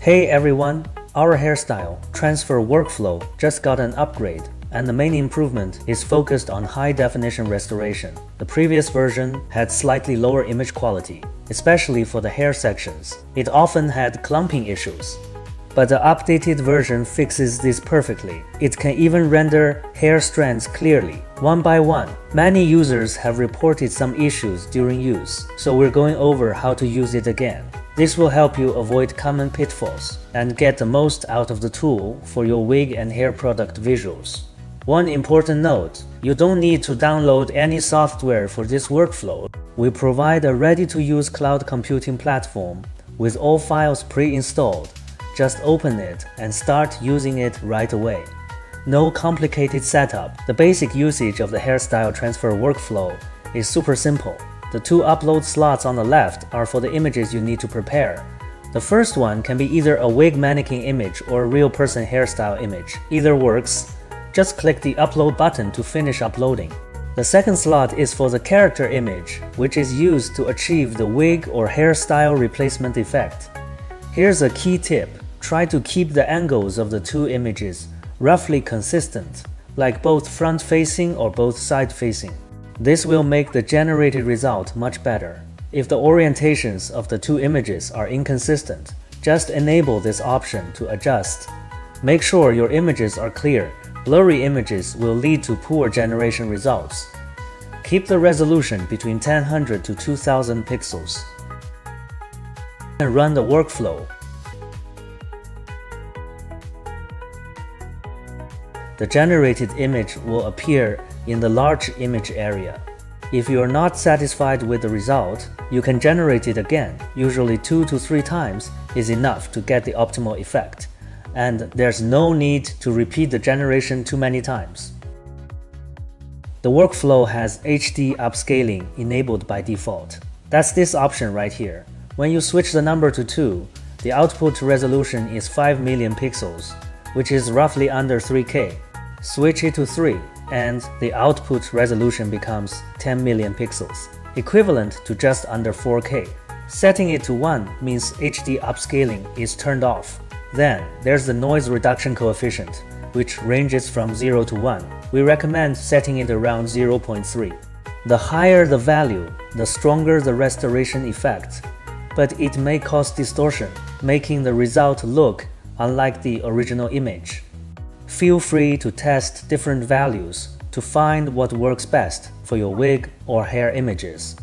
Hey everyone, our hairstyle transfer workflow just got an upgrade, and the main improvement is focused on high-definition restoration. The previous version had slightly lower image quality, especially for the hair sections. It often had clumping issues. But the updated version fixes this perfectly. It can even render hair strands clearly, one by one. Many users have reported some issues during use, so we're going over how to use it again. This will help you avoid common pitfalls and get the most out of the tool for your wig and hair product visuals. One important note, you don't need to download any software for this workflow. We provide a ready-to-use cloud computing platform with all files pre-installed. Just open it and start using it right away. No complicated setup. The basic usage of the hairstyle transfer workflow is super simple. The two upload slots on the left are for the images you need to prepare. The first one can be either a wig mannequin image or a real person hairstyle image. Either works. Just click the upload button to finish uploading. The second slot is for the character image, which is used to achieve the wig or hairstyle replacement effect. Here's a key tip. Try to keep the angles of the two images roughly consistent, like both front-facing or both side-facing. This will make the generated result much better. If the orientations of the two images are inconsistent, just enable this option to adjust. Make sure your images are clear. Blurry images will lead to poor generation results. Keep the resolution between 1000 to 2000 pixels. And run the workflow. The generated image will appear in the large image area. If you are not satisfied with the result, you can generate it again. Usually 2 to 3 times is enough to get the optimal effect, and there's no need to repeat the generation too many times. The workflow has HD upscaling enabled by default. That's this option right here. When you switch the number to 2, the output resolution is 5 million pixels, which is roughly under 3K. Switch it to 3, and the output resolution becomes 10 million pixels, equivalent to just under 4K. Setting it to 1 means HD upscaling is turned off. Then, there's the noise reduction coefficient, which ranges from 0 to 1. We recommend setting it around 0.3. The higher the value, the stronger the restoration effect, but it may cause distortion, making the result look unlike the original image. Feel free to test different values to find what works best for your wig or hair images.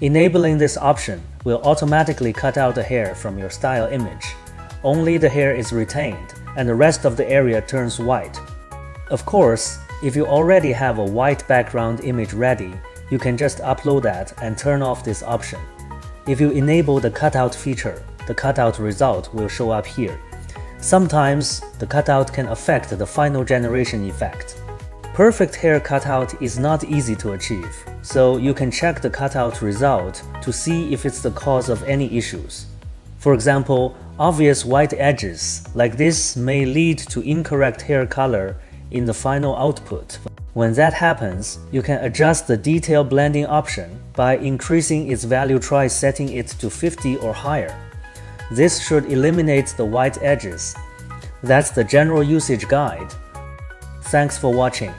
Enabling this option will automatically cut out the hair from your style image. Only the hair is retained, and the rest of the area turns white. Of course, if you already have a white background image ready, you can just upload that and turn off this option. If you enable the cutout feature, the cutout result will show up here. Sometimes, the cutout can affect the final generation effect. Perfect hair cutout is not easy to achieve, so you can check the cutout result to see if it's the cause of any issues. For example, obvious white edges like this may lead to incorrect hair color in the final output. When that happens, you can adjust the detail blending option by increasing its value. Try setting it to 50 or higher. This should eliminate the white edges. That's the general usage guide. Thanks for watching.